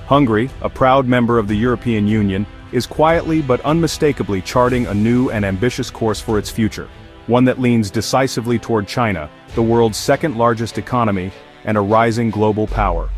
Hungary, a proud member of the European Union, is quietly but unmistakably charting a new and ambitious course for its future, one that leans decisively toward China, the world's second-largest economy and a rising global power.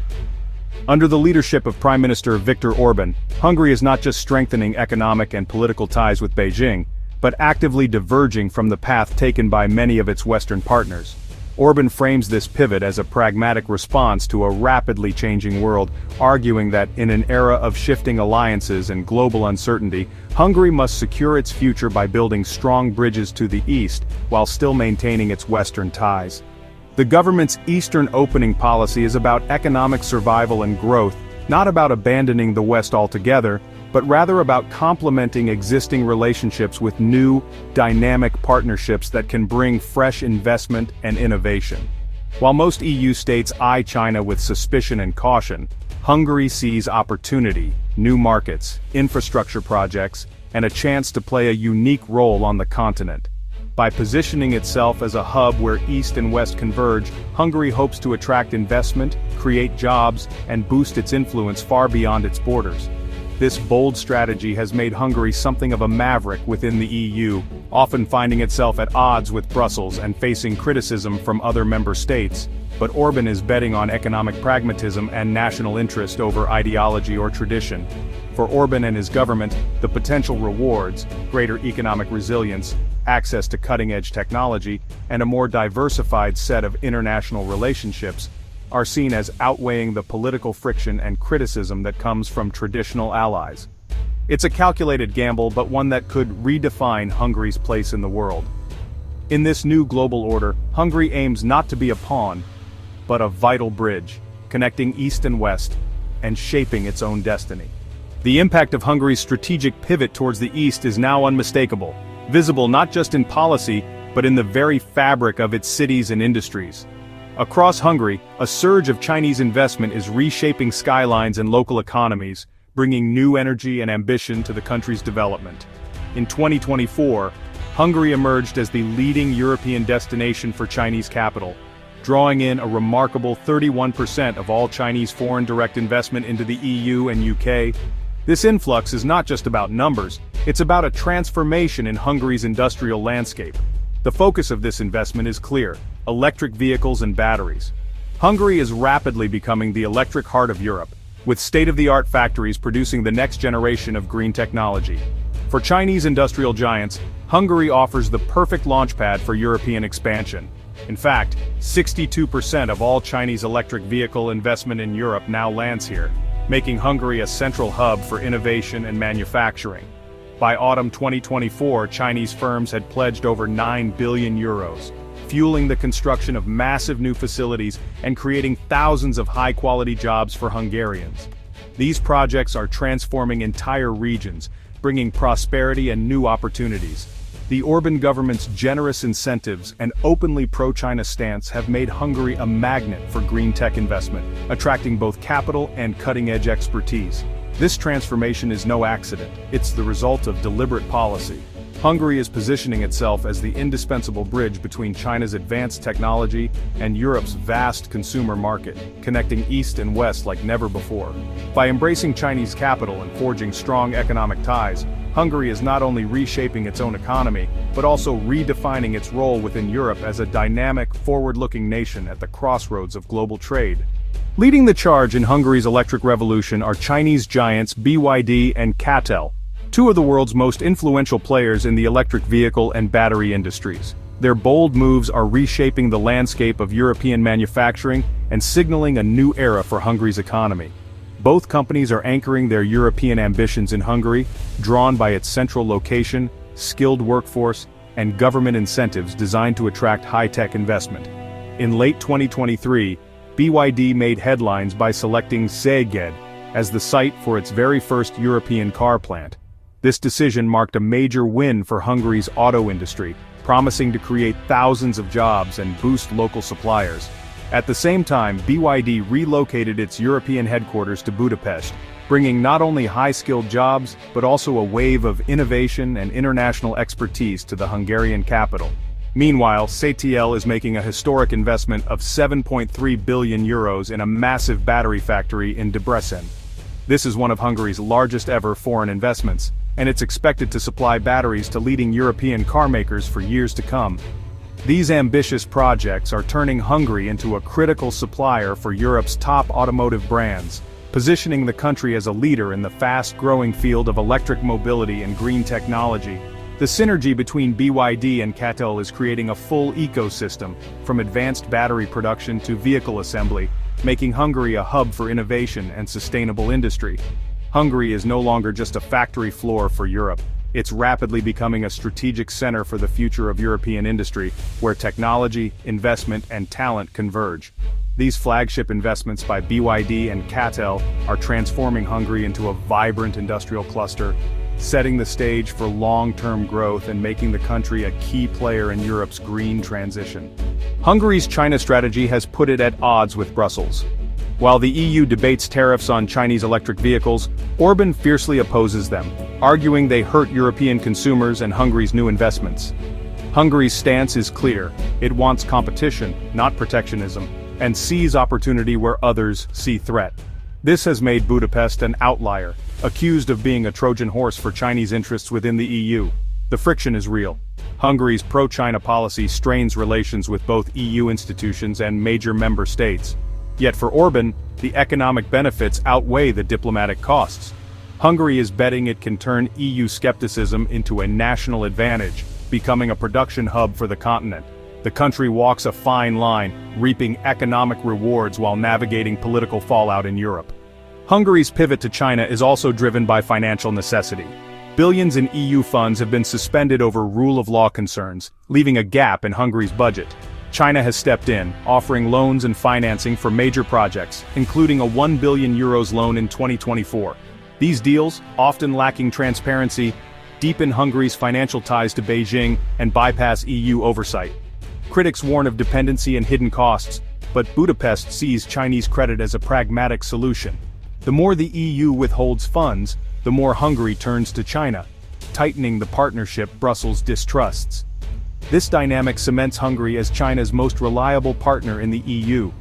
Under the leadership of Prime Minister Viktor Orban, Hungary is not just strengthening economic and political ties with Beijing, but actively diverging from the path taken by many of its Western partners. Orban frames this pivot as a pragmatic response to a rapidly changing world, arguing that in an era of shifting alliances and global uncertainty, Hungary must secure its future by building strong bridges to the east, while still maintaining its Western ties. The government's Eastern opening policy is about economic survival and growth, not about abandoning the West altogether, but rather about complementing existing relationships with new, dynamic partnerships that can bring fresh investment and innovation. While most EU states eye China with suspicion and caution, Hungary sees opportunity, new markets, infrastructure projects, and a chance to play a unique role on the continent. By positioning itself as a hub where East and West converge, Hungary hopes to attract investment, create jobs, and boost its influence far beyond its borders. This bold strategy has made Hungary something of a maverick within the EU, often finding itself at odds with Brussels and facing criticism from other member states. But Orban is betting on economic pragmatism and national interest over ideology or tradition. For Orban and his government, the potential rewards, greater economic resilience, access to cutting-edge technology, and a more diversified set of international relationships, are seen as outweighing the political friction and criticism that comes from traditional allies. It's a calculated gamble, but one that could redefine Hungary's place in the world. In this new global order, Hungary aims not to be a pawn, but a vital bridge, connecting East and West, and shaping its own destiny. The impact of Hungary's strategic pivot towards the East is now unmistakable, visible not just in policy, but in the very fabric of its cities and industries. Across Hungary, a surge of Chinese investment is reshaping skylines and local economies, bringing new energy and ambition to the country's development. In 2024, Hungary emerged as the leading European destination for Chinese capital, drawing in a remarkable 31% of all Chinese foreign direct investment into the EU and UK. This influx is not just about numbers, it's about a transformation in Hungary's industrial landscape. The focus of this investment is clear: electric vehicles and batteries. Hungary is rapidly becoming the electric heart of Europe, with state-of-the-art factories producing the next generation of green technology. For Chinese industrial giants, Hungary offers the perfect launchpad for European expansion. In fact, 62% of all Chinese electric vehicle investment in Europe now lands here, making Hungary a central hub for innovation and manufacturing. By autumn 2024, Chinese firms had pledged over 9 billion euros, fueling the construction of massive new facilities and creating thousands of high-quality jobs for Hungarians. These projects are transforming entire regions, bringing prosperity and new opportunities. The Orban government's generous incentives and openly pro-China stance have made Hungary a magnet for green tech investment, attracting both capital and cutting-edge expertise. This transformation is no accident, it's the result of deliberate policy. Hungary is positioning itself as the indispensable bridge between China's advanced technology and Europe's vast consumer market, connecting East and West like never before. By embracing Chinese capital and forging strong economic ties, Hungary is not only reshaping its own economy, but also redefining its role within Europe as a dynamic, forward-looking nation at the crossroads of global trade. Leading the charge in Hungary's electric revolution are Chinese giants BYD and CATL, two of the world's most influential players in the electric vehicle and battery industries. Their bold moves are reshaping the landscape of European manufacturing and signaling a new era for Hungary's economy. Both companies are anchoring their European ambitions in Hungary, drawn by its central location, skilled workforce, and government incentives designed to attract high-tech investment. In late 2023, BYD made headlines by selecting Szeged as the site for its very first European car plant. This decision marked a major win for Hungary's auto industry, promising to create thousands of jobs and boost local suppliers. At the same time, BYD relocated its European headquarters to Budapest, bringing not only high-skilled jobs, but also a wave of innovation and international expertise to the Hungarian capital. Meanwhile, CATL is making a historic investment of 7.3 billion euros in a massive battery factory in Debrecen. This is one of Hungary's largest ever foreign investments, and it's expected to supply batteries to leading European car makers for years to come. These ambitious projects are turning Hungary into a critical supplier for Europe's top automotive brands, positioning the country as a leader in the fast-growing field of electric mobility and green technology. The synergy between BYD and CATL is creating a full ecosystem, from advanced battery production to vehicle assembly, making Hungary a hub for innovation and sustainable industry. Hungary is no longer just a factory floor for Europe. It's rapidly becoming a strategic center for the future of European industry, where technology, investment, and talent converge. These flagship investments by BYD and CATL are transforming Hungary into a vibrant industrial cluster, setting the stage for long-term growth and making the country a key player in Europe's green transition. Hungary's China strategy has put it at odds with Brussels. While the EU debates tariffs on Chinese electric vehicles, Orban fiercely opposes them, arguing they hurt European consumers and Hungary's new investments. Hungary's stance is clear: it wants competition, not protectionism, and sees opportunity where others see threat. This has made Budapest an outlier, accused of being a Trojan horse for Chinese interests within the EU. The friction is real. Hungary's pro-China policy strains relations with both EU institutions and major member states. Yet for Orban, the economic benefits outweigh the diplomatic costs. Hungary is betting it can turn EU skepticism into a national advantage, becoming a production hub for the continent. The country walks a fine line, reaping economic rewards while navigating political fallout in Europe. Hungary's pivot to China is also driven by financial necessity. Billions in EU funds have been suspended over rule of law concerns, leaving a gap in Hungary's budget. China has stepped in, offering loans and financing for major projects, including a €1 billion loan in 2024. These deals, often lacking transparency, deepen Hungary's financial ties to Beijing and bypass EU oversight. Critics warn of dependency and hidden costs, but Budapest sees Chinese credit as a pragmatic solution. The more the EU withholds funds, the more Hungary turns to China, tightening the partnership Brussels distrusts. This dynamic cements Hungary as China's most reliable partner in the EU.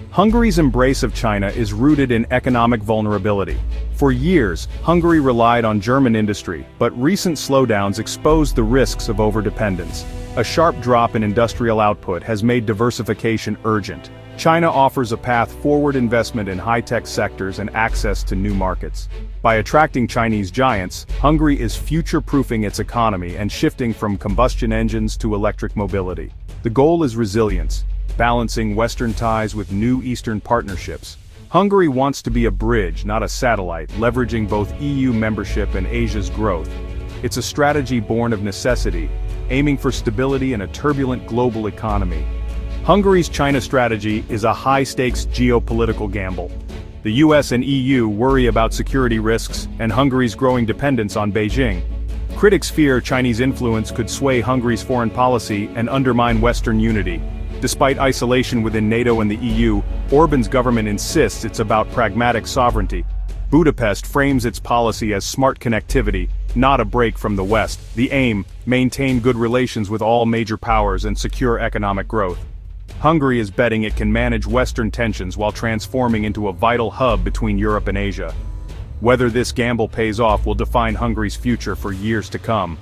Hungary's embrace of China is rooted in economic vulnerability. For years, Hungary relied on German industry, but recent slowdowns exposed the risks of overdependence. A sharp drop in industrial output has made diversification urgent. China offers a path forward: investment in high-tech sectors and access to new markets. By attracting Chinese giants, Hungary is future-proofing its economy and shifting from combustion engines to electric mobility. The goal is resilience, balancing Western ties with new Eastern partnerships. Hungary wants to be a bridge, not a satellite, leveraging both EU membership and Asia's growth. It's a strategy born of necessity, aiming for stability in a turbulent global economy. Hungary's China strategy is a high-stakes geopolitical gamble. The US and EU worry about security risks and Hungary's growing dependence on Beijing. Critics fear Chinese influence could sway Hungary's foreign policy and undermine Western unity. Despite isolation within NATO and the EU, Orban's government insists it's about pragmatic sovereignty. Budapest frames its policy as smart connectivity, not a break from the West. The aim: maintain good relations with all major powers and secure economic growth. Hungary is betting it can manage Western tensions while transforming into a vital hub between Europe and Asia. Whether this gamble pays off will define Hungary's future for years to come.